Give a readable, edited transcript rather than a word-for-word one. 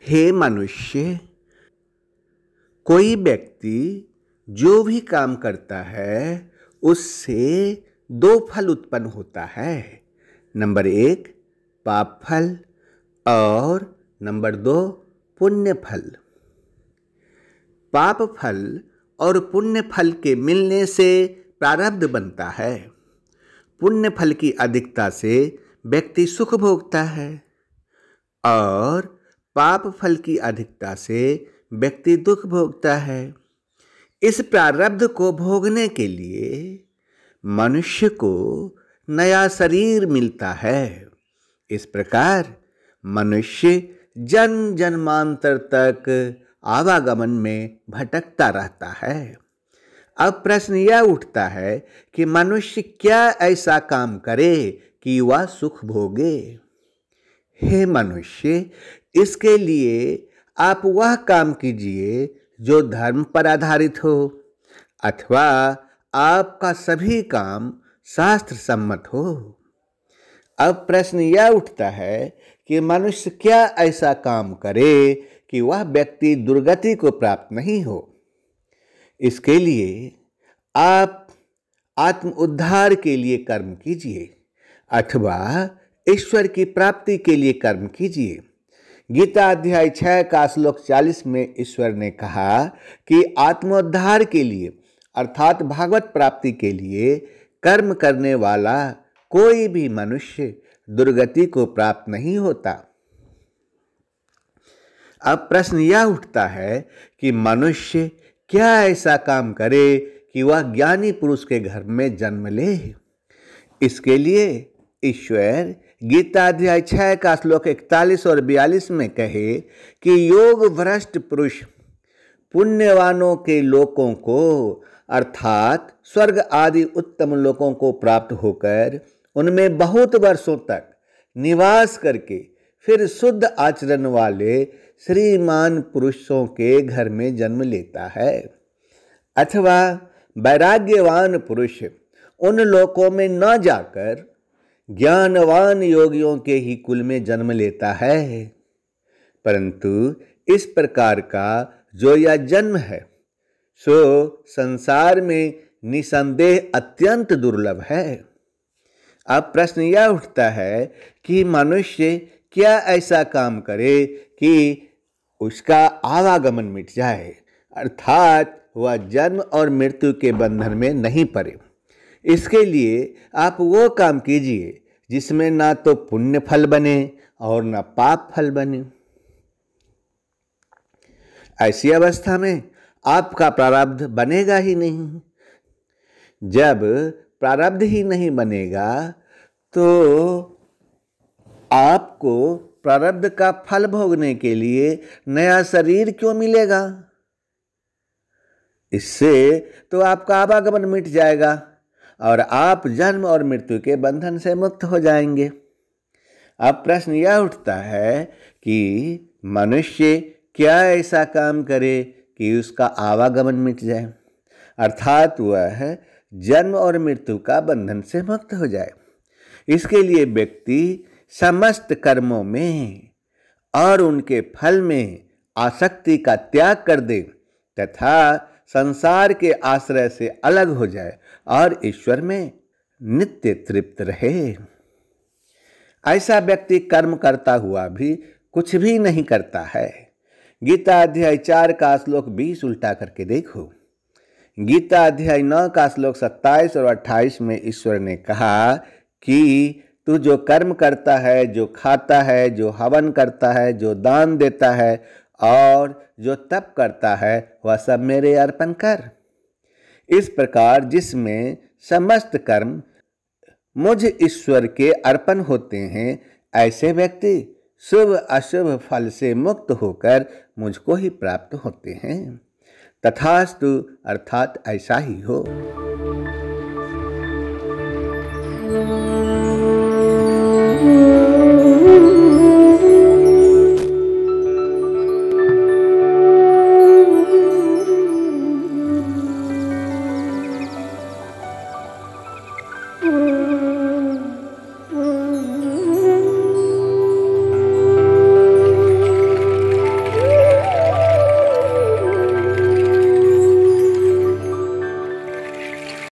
हे मनुष्य, कोई व्यक्ति जो भी काम करता है उससे दो फल उत्पन्न होता है। नंबर 1 पाप फल और नंबर 2 पुण्य फल। पाप फल और पुण्य फल के मिलने से प्रारब्ध बनता है। पुण्य फल की अधिकता से व्यक्ति सुख भोगता है और पाप फल की अधिकता से व्यक्ति दुख भोगता है। इस प्रारब्ध को भोगने के लिए मनुष्य को नया शरीर मिलता है। इस प्रकार मनुष्य जन्म जन्मांतर तक आवागमन में भटकता रहता है। अब प्रश्न यह उठता है कि मनुष्य क्या ऐसा काम करे कि वह सुख भोगे। हे मनुष्य, इसके लिए आप वह काम कीजिए जो धर्म पर आधारित हो, अथवा आपका सभी काम शास्त्र सम्मत हो। अब प्रश्न यह उठता है कि मनुष्य क्या ऐसा काम करे कि वह व्यक्ति दुर्गति को प्राप्त नहीं हो। इसके लिए आप आत्म उद्धार के लिए कर्म कीजिए अथवा ईश्वर की प्राप्ति के लिए कर्म कीजिए। गीता अध्याय 6 का श्लोक 40 में ईश्वर ने कहा कि आत्मोद्धार के लिए अर्थात भागवत प्राप्ति के लिए कर्म करने वाला कोई भी मनुष्य दुर्गति को प्राप्त नहीं होता। अब प्रश्न यह उठता है कि मनुष्य क्या ऐसा काम करे कि वह ज्ञानी पुरुष के घर में जन्म ले। इसके लिए ईश्वर गीता अध्याय 6 का श्लोक 41 और 42 में कहे कि योग भ्रष्ट पुरुष पुण्यवानों के लोकों को अर्थात स्वर्ग आदि उत्तम लोकों को प्राप्त होकर उनमें बहुत वर्षों तक निवास करके फिर शुद्ध आचरण वाले श्रीमान पुरुषों के घर में जन्म लेता है, अथवा वैराग्यवान पुरुष उन लोकों में न जाकर ज्ञानवान योगियों के ही कुल में जन्म लेता है। परंतु इस प्रकार का जो यह जन्म है सो संसार में निसंदेह अत्यंत दुर्लभ है। अब प्रश्न यह उठता है कि मनुष्य क्या ऐसा काम करे कि उसका आवागमन मिट जाए, अर्थात वह जन्म और मृत्यु के बंधन में नहीं पड़े। इसके लिए आप वो काम कीजिए जिसमें ना तो पुण्य फल बने और ना पाप फल बने। ऐसी अवस्था में आपका प्रारब्ध बनेगा ही नहीं। जब प्रारब्ध ही नहीं बनेगा तो आपको प्रारब्ध का फल भोगने के लिए नया शरीर क्यों मिलेगा। इससे तो आपका आवागमन मिट जाएगा और आप जन्म और मृत्यु के बंधन से मुक्त हो जाएंगे। अब प्रश्न यह उठता है कि मनुष्य क्या ऐसा काम करे कि उसका आवागमन मिट जाए, अर्थात वह जन्म और मृत्यु का बंधन से मुक्त हो जाए। इसके लिए व्यक्ति समस्त कर्मों में और उनके फल में आसक्ति का त्याग कर दे तथा संसार के आश्रय से अलग हो जाए और ईश्वर में नित्य तृप्त रहे। ऐसा व्यक्ति कर्म करता हुआ भी कुछ भी नहीं करता है। गीता अध्याय 4 का श्लोक 20 उल्टा करके देखो। गीता अध्याय 9 का श्लोक 27 और 28 में ईश्वर ने कहा कि तू जो कर्म करता है, जो खाता है, जो हवन करता है, जो दान देता है और जो तप करता है वह सब मेरे अर्पण कर। इस प्रकार जिसमें समस्त कर्म मुझ ईश्वर के अर्पण होते हैं, ऐसे व्यक्ति शुभ अशुभ फल से मुक्त होकर मुझको ही प्राप्त होते हैं। तथास्तु, अर्थात ऐसा ही हो।